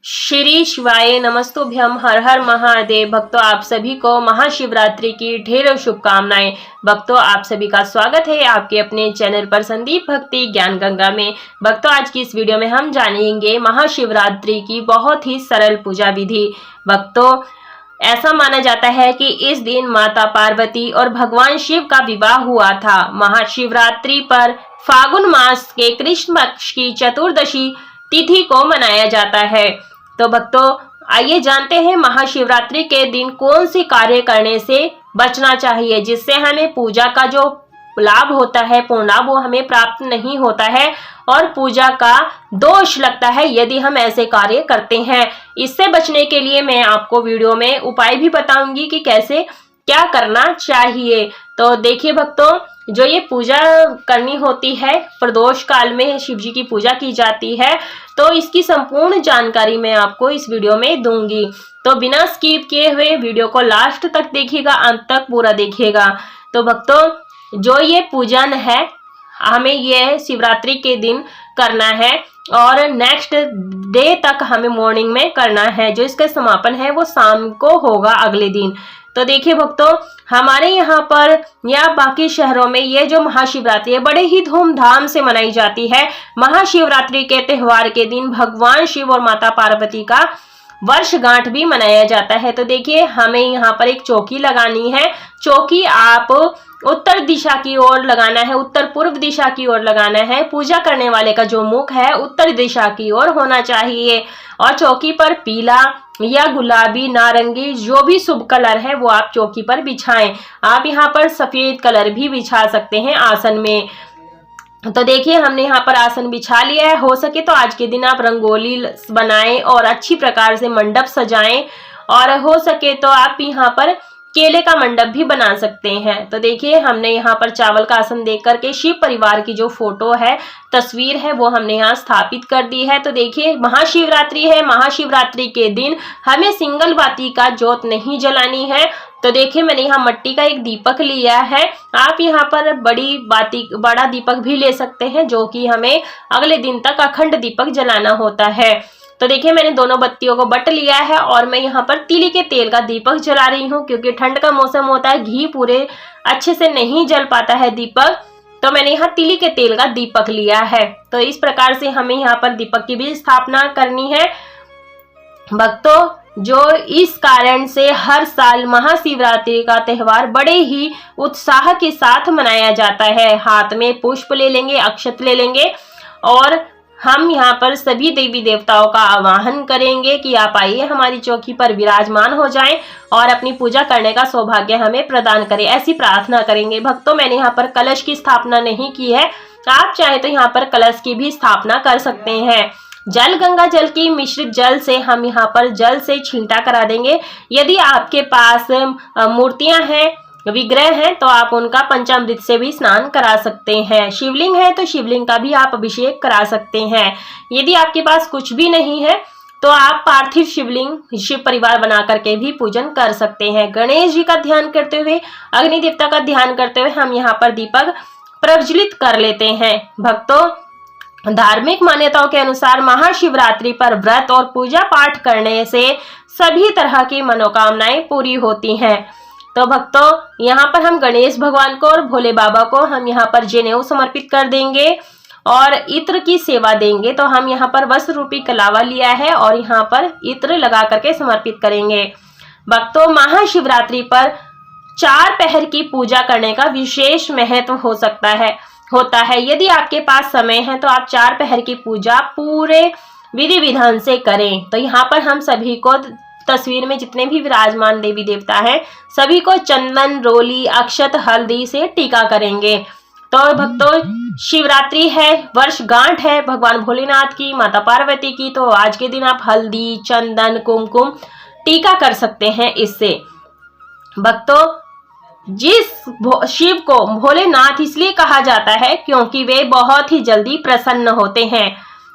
श्री शिवाय नमस्तुभ्यम। हर हर महादेव। भक्तों, आप सभी को महाशिवरात्रि की ढेरों शुभकामनाएं। भक्तों, आप सभी का स्वागत है आपके अपने चैनल पर संदीप भक्ति ज्ञान गंगा में। भक्तों, आज की इस वीडियो में हम जानेंगे महाशिवरात्रि की बहुत ही सरल पूजा विधि। भक्तों, ऐसा माना जाता है कि इस दिन माता पार्वती और भगवान शिव का विवाह हुआ था। महाशिवरात्रि पर फागुन मास के कृष्ण पक्ष की चतुर्दशी तिथि को मनाया जाता है। तो भक्तों, आइए जानते हैं महाशिवरात्रि के दिन कौन से कार्य करने से बचना चाहिए जिससे हमें पूजा का जो लाभ होता है, पूर्ण लाभ, वो हमें प्राप्त नहीं होता है और पूजा का दोष लगता है यदि हम ऐसे कार्य करते हैं। इससे बचने के लिए मैं आपको वीडियो में उपाय भी बताऊंगी कि कैसे क्या करना चाहिए। तो देखिए भक्तों, जो ये पूजा करनी होती है, प्रदोष काल में शिव जी की पूजा की जाती है, तो इसकी संपूर्ण जानकारी मैं आपको इस वीडियो में दूंगी। तो बिना स्किप किए हुए वीडियो को लास्ट तक देखिएगा, अंत तक पूरा देखिएगा। तो भक्तों, जो ये पूजन है हमें ये शिवरात्रि के दिन करना है और नेक्स्ट डे तक हमें मॉर्निंग में करना है। जो इसका समापन है वो शाम को होगा अगले दिन। तो देखिए भक्तों, हमारे यहाँ पर या बाकी शहरों में ये जो महाशिवरात्रि है बड़े ही धूमधाम से मनाई जाती है। महाशिवरात्रि के त्योहार के दिन भगवान शिव और माता पार्वती का वर्षगांठ भी मनाया जाता है। तो देखिए, हमें यहाँ पर एक चौकी लगानी है। चौकी आप उत्तर दिशा की ओर लगाना है, उत्तर पूर्व दिशा की ओर लगाना है। पूजा करने वाले का जो मुख है उत्तर दिशा की ओर होना चाहिए और चौकी पर पीला या गुलाबी, नारंगी, जो भी शुभ कलर है वो आप चौकी पर बिछाएं। आप यहाँ पर सफेद कलर भी बिछा सकते हैं आसन में। तो देखिए, हमने यहाँ पर आसन बिछा लिया है। हो सके तो आज के दिन आप रंगोली बनाएं और अच्छी प्रकार से मंडप सजाएं और हो सके तो आप यहाँ पर केले का मंडप भी बना सकते हैं। तो देखिए, हमने यहाँ पर चावल का आसन देख करके शिव परिवार की जो फोटो है, तस्वीर है, वो हमने यहाँ स्थापित कर दी है। तो देखिए, महाशिवरात्रि है, महाशिवरात्रि के दिन हमें सिंगल बाती का जोत नहीं जलानी है। तो देखिए, मैंने यहाँ मिट्टी का एक दीपक लिया है। आप यहाँ पर बड़ा दीपक भी ले सकते हैं, जो कि हमें अगले दिन तक अखंड दीपक जलाना होता है। तो देखिए, मैंने दोनों बत्तियों को बट लिया है और मैं यहाँ पर तिली के तेल का दीपक जला रही हूँ, क्योंकि ठंड का मौसम होता है, घी पूरे अच्छे से नहीं जल पाता है दीपक। तो मैंने यहाँ तिली के तेल का दीपक लिया है। तो इस प्रकार से हमें यहाँ पर दीपक की भी स्थापना करनी है। भक्तों, जो इस कारण से हर साल महाशिवरात्रि का त्योहार बड़े ही उत्साह के साथ मनाया जाता है। हाथ में पुष्प ले लेंगे, अक्षत ले लेंगे और हम यहाँ पर सभी देवी देवताओं का आवाहन करेंगे कि आप आइए, हमारी चौकी पर विराजमान हो जाएं और अपनी पूजा करने का सौभाग्य हमें प्रदान करें, ऐसी प्रार्थना करेंगे। भक्तों, मैंने यहाँ पर कलश की स्थापना नहीं की है। आप चाहे तो यहाँ पर कलश की भी स्थापना कर सकते हैं। जल, गंगा जल की मिश्रित जल से हम यहाँ पर जल से छींटा करा देंगे। यदि आपके पास मूर्तियां हैं, विग्रह हैं, तो आप उनका पंचामृत से भी स्नान करा सकते हैं। शिवलिंग है तो शिवलिंग का भी आप अभिषेक करा सकते हैं। यदि आपके पास कुछ भी नहीं है तो आप पार्थिव शिवलिंग, शिव परिवार बना करके भी पूजन कर सकते हैं। गणेश जी का ध्यान करते हुए, अग्नि देवता का ध्यान करते हुए हम यहाँ पर दीपक प्रज्वलित कर लेते हैं। भक्तों, धार्मिक मान्यताओं के अनुसार महाशिवरात्रि पर व्रत और पूजा पाठ करने से सभी तरह की मनोकामनाएं पूरी होती हैं। तो भक्तों, यहाँ पर हम गणेश भगवान को और भोले बाबा को हम यहाँ पर जनेऊ समर्पित कर देंगे और इत्र की सेवा देंगे। तो हम यहाँ पर वस्त्र रूपी कलावा लिया है और यहाँ पर इत्र लगा करके समर्पित करेंगे। भक्तों, महाशिवरात्रि पर 4 पहर की पूजा करने का विशेष महत्व होता है। यदि आपके पास समय है तो आप 4 पहर की पूजा पूरे विधि विधान से करें। तो यहाँ पर हम सभी को, तस्वीर में जितने भी विराजमान देवी देवता हैं, सभी को चंदन, रोली, अक्षत, हल्दी से टीका करेंगे। तो भक्तों, शिवरात्रि है, वर्षगांठ है भगवान भोलेनाथ की, माता पार्वती की। तो आज के दिन आप हल्दी, चंदन, कुमकुम टीका कर सकते हैं इससे। भक्तों, जिस शिव को भोलेनाथ इसलिए कहा जाता है क्योंकि वे बहुत ही जल्दी प्रसन्न होते हैं,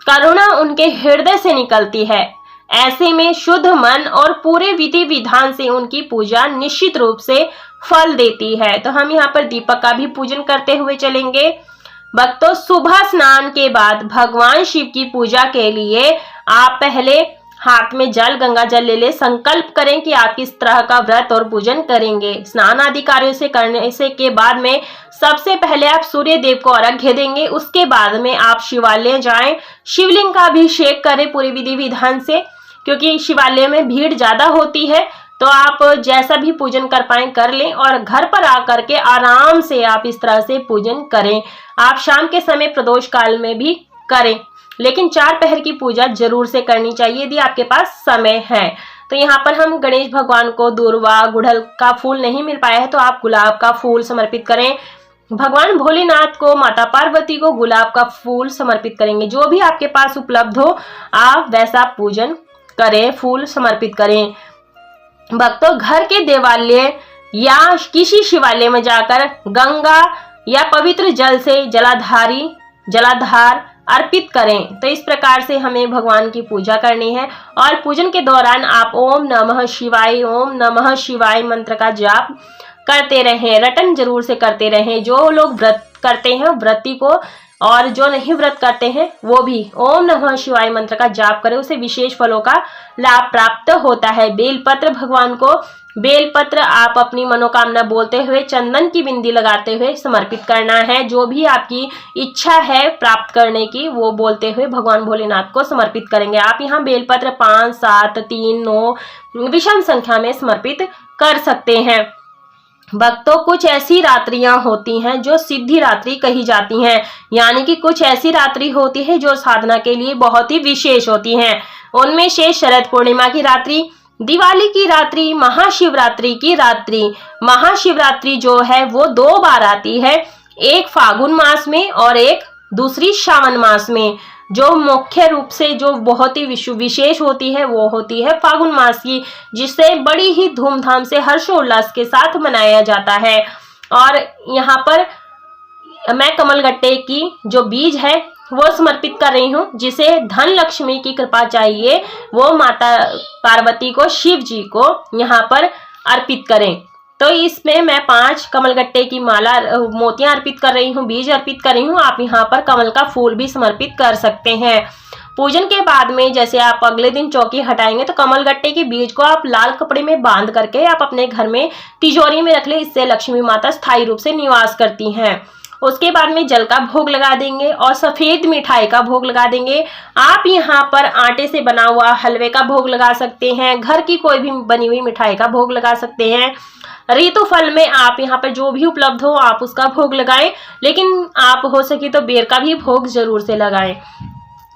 करुणा उनके हृदय से निकलती है। ऐसे में शुद्ध मन और पूरे विधि विधान से उनकी पूजा निश्चित रूप से फल देती है। तो हम यहाँ पर दीपक का भी पूजन करते हुए चलेंगे। भक्तों, सुबह स्नान के बाद भगवान शिव की पूजा के लिए आप पहले हाथ में जल, गंगा जल ले ले, संकल्प करें कि आप किस तरह का व्रत और पूजन करेंगे। स्नान आदि कार्यों से करने से के बाद में सबसे पहले आप सूर्य देव को अर्घ्य देंगे। उसके बाद में आप शिवालय जाएं, शिवलिंग का अभिषेक करें पूरी विधि विधान से, क्योंकि शिवालय में भीड़ ज्यादा होती है। तो आप जैसा भी पूजन कर पाए कर लें और घर पर आकर के आराम से आप इस तरह से पूजन करें। आप शाम के समय प्रदोष काल में भी करें, लेकिन 4 पहर की पूजा जरूर से करनी चाहिए यदि आपके पास समय है। तो यहाँ पर हम गणेश भगवान को दूर्वा, गुड़हल का फूल नहीं मिल पाया है तो आप गुलाब का फूल समर्पित करें। भगवान भोलेनाथ को, माता पार्वती को गुलाब का फूल समर्पित करेंगे। जो भी आपके पास उपलब्ध हो आप वैसा पूजन करें, फूल समर्पित करें। भक्तों, घर के देवालय या किसी शिवालय में जाकर गंगा या पवित्र जल से जलाधार अर्पित करें। तो इस प्रकार से हमें भगवान की पूजा करनी है और पूजन के दौरान आप ओम नमः शिवाय मंत्र का जाप करते रहें, रटन जरूर से करते रहें। जो लोग व्रत करते हैं व्रती को, और जो नहीं व्रत करते हैं वो भी ओम नमः शिवाय मंत्र का जाप करें, उसे विशेष फलों का लाभ प्राप्त होता है। बेलपत्र, भगवान को बेलपत्र आप अपनी मनोकामना बोलते हुए चंदन की बिंदी लगाते हुए समर्पित करना है। जो भी आपकी इच्छा है प्राप्त करने की वो बोलते हुए भगवान भोलेनाथ को समर्पित करेंगे। आप यहाँ बेलपत्र 5, 7, 3, 9 विषम संख्या में समर्पित कर सकते हैं। भक्तों, कुछ ऐसी रात्रियां होती हैं जो सिद्धि रात्रि कही जाती हैं, यानी कि कुछ ऐसी रात्रि होती है जो साधना के लिए बहुत ही विशेष होती हैं। उनमें से शरद पूर्णिमा की रात्रि, दिवाली की रात्रि, महाशिवरात्रि की रात्रि। महाशिवरात्रि जो है वो 2 बार आती है, एक फागुन मास में और एक दूसरी श्रावण मास में। जो मुख्य रूप से जो बहुत ही विशेष होती है वो होती है फागुन मास की, जिसे बड़ी ही धूमधाम से हर्षोल्लास के साथ मनाया जाता है। और यहाँ पर मैं कमलगट्टे की जो बीज है वो समर्पित कर रही हूँ, जिसे धन लक्ष्मी की कृपा चाहिए वो माता पार्वती को, शिव जी को यहाँ पर अर्पित करें। तो इसमें मैं 5 कमलगट्टे की माला, मोतियां अर्पित कर रही हूँ, बीज अर्पित कर रही हूँ। आप यहाँ पर कमल का फूल भी समर्पित कर सकते हैं। पूजन के बाद में जैसे आप अगले दिन चौकी हटाएंगे तो कमलगट्टे के बीज को आप लाल कपड़े में बांध करके आप अपने घर में तिजोरी में रख ले, इससे लक्ष्मी माता स्थायी रूप से निवास करती हैं। उसके बाद में जल का भोग लगा देंगे और सफेद मिठाई का भोग लगा देंगे। आप यहाँ पर आटे से बना हुआ हलवे का भोग लगा सकते हैं, घर की कोई भी बनी हुई मिठाई का भोग लगा सकते हैं। ऋतु फल में आप यहाँ पर जो भी उपलब्ध हो आप उसका भोग लगाएं, लेकिन आप हो सके तो बेर का भी भोग जरूर से लगाएं।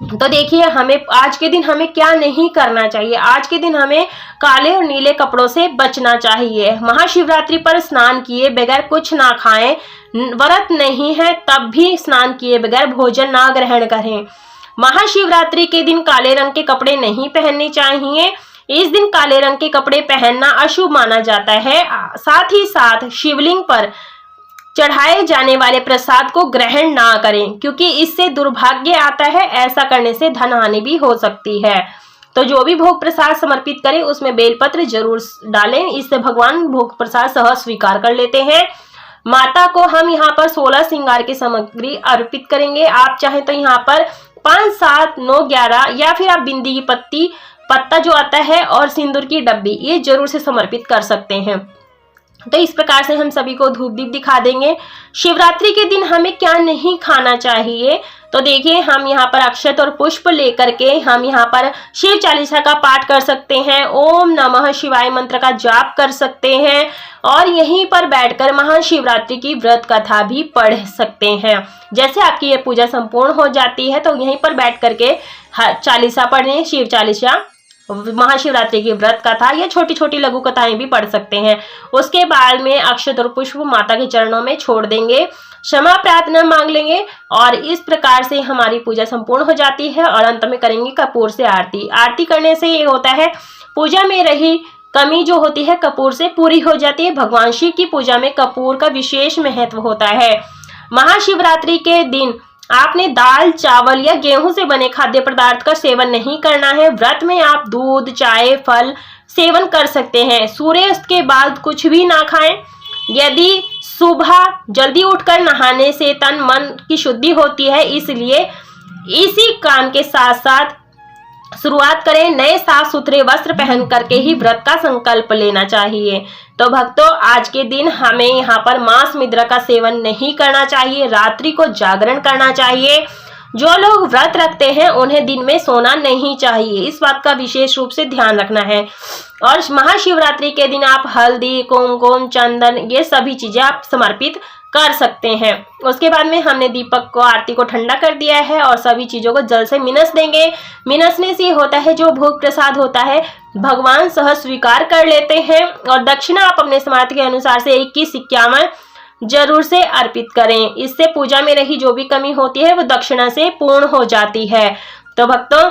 तो देखिए, हमें आज के दिन हमें क्या नहीं करना चाहिए। आज के दिन हमें काले और नीले कपड़ों से बचना चाहिए। महाशिवरात्रि पर स्नान किए बगैर कुछ ना खाएं, व्रत नहीं है तब भी स्नान किए बगैर भोजन ना ग्रहण करें। महाशिवरात्रि के दिन काले रंग के कपड़े नहीं पहनने चाहिए। इस दिन काले रंग के कपड़े पहनना अशुभ माना जाता है। साथ ही साथ शिवलिंग पर चढ़ाए जाने वाले प्रसाद को ग्रहण ना करें, क्योंकि इससे दुर्भाग्य आता है। ऐसा करने से धन हानि भी हो सकती है। तो जो भी भोग प्रसाद समर्पित करें उसमें बेलपत्र जरूर डालें, इससे भगवान भोग प्रसाद सहज स्वीकार कर लेते हैं। माता को हम यहाँ पर 16 श्रृंगार की सामग्री अर्पित करेंगे। आप चाहें तो यहाँ पर 5, 7, 9, 11 या फिर आप बिंदी की पत्ता जो आता है और सिंदूर की डब्बी, ये जरूर से समर्पित कर सकते हैं। तो इस प्रकार से हम सभी को धूप दीप दिखा देंगे। शिवरात्रि के दिन हमें क्या नहीं खाना चाहिए, तो देखिए, हम यहाँ पर अक्षत और पुष्प लेकर के हम यहाँ पर शिव चालीसा का पाठ कर सकते हैं, ओम नमः शिवाय मंत्र का जाप कर सकते हैं और यहीं पर बैठकर महाशिवरात्रि की व्रत कथा भी पढ़ सकते हैं। जैसे आपकी ये पूजा संपूर्ण हो जाती है तो यहीं पर बैठ करके चालीसा पढ़ें, शिव चालीसा, महाशिवरात्रि की व्रत कथा या छोटी छोटी लघु कथाएं भी पढ़ सकते हैं। उसके बाद में अक्षत और पुष्प माता के चरणों में छोड़ देंगे, क्षमा प्रार्थना मांग लेंगे और इस प्रकार से हमारी पूजा संपूर्ण हो जाती है। और अंत में करेंगे कपूर से आरती। आरती करने से ये होता है पूजा में रही कमी जो होती है कपूर से पूरी हो जाती है। भगवान शिव की पूजा में कपूर का विशेष महत्व होता है। महाशिवरात्रि के दिन आपने दाल, चावल या गेहूं से बने खाद्य पदार्थ का सेवन नहीं करना है। व्रत में आप दूध, चाय, फल सेवन कर सकते हैं। सूर्यास्त के बाद कुछ भी ना खाएं। यदि सुबह जल्दी उठकर नहाने से तन मन की शुद्धि होती है, इसलिए इसी काम के साथ साथ शुरुआत करें, नए साफ सुथरे वस्त्र पहन करके ही व्रत का संकल्प लेना चाहिए। तो भक्तों, आज के दिन हमें यहाँ पर मांस मिश्र का सेवन नहीं करना चाहिए, रात्रि को जागरण करना चाहिए। जो लोग व्रत रखते हैं उन्हें दिन में सोना नहीं चाहिए, इस बात का विशेष रूप से ध्यान रखना है। और महाशिवरात्रि के दिन आप हल्दी, कुमकुम, चंदन, ये सभी चीजें आप समर्पित कर सकते हैं। उसके बाद में हमने दीपक को, आरती को ठंडा कर दिया है और सभी चीजों को जल से मिनस देंगे। मिनसने से होता है जो भोग प्रसाद होता है भगवान सहज स्वीकार कर लेते हैं। और दक्षिणा आप अपने सामर्थ्य के अनुसार से 21-51 जरूर से अर्पित करें, इससे पूजा में रही जो भी कमी होती है वो दक्षिणा से पूर्ण हो जाती है। तो भक्तों,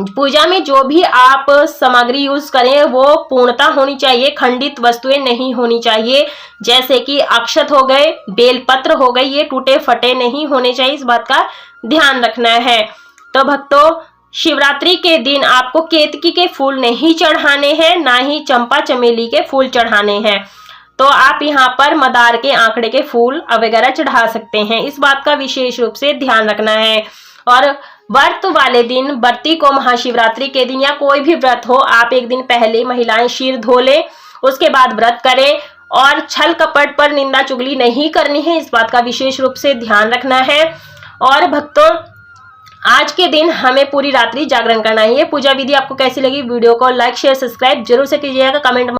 पूजा में जो भी आप सामग्री यूज करें वो पूर्णता होनी चाहिए, खंडित वस्तुएं नहीं होनी चाहिए। जैसे कि अक्षत हो गए, बेलपत्र हो गए, ये टूटे फटे नहीं होने चाहिए, इस बात का ध्यान रखना है। तो भक्तों, शिवरात्रि के दिन आपको केतकी के फूल नहीं चढ़ाने हैं, ना ही चंपा चमेली के फूल चढ़ाने हैं। तो आप यहाँ पर मदार के आंकड़े के फूल वगैरह चढ़ा सकते हैं, इस बात का विशेष रूप से ध्यान रखना है। और व्रत वाले दिन, व्रती को महाशिवरात्रि के दिन या कोई भी व्रत हो, आप एक दिन पहले महिलाएं सिर धो लें, उसके बाद व्रत करें। और छल कपट पर निंदा चुगली नहीं करनी है, इस बात का विशेष रूप से ध्यान रखना है। और भक्तों, आज के दिन हमें पूरी रात्रि जागरण करना है। ये पूजा विधि आपको कैसी लगी? वीडियो को लाइक, शेयर, सब्सक्राइब जरूर से कीजिएगा। कमेंट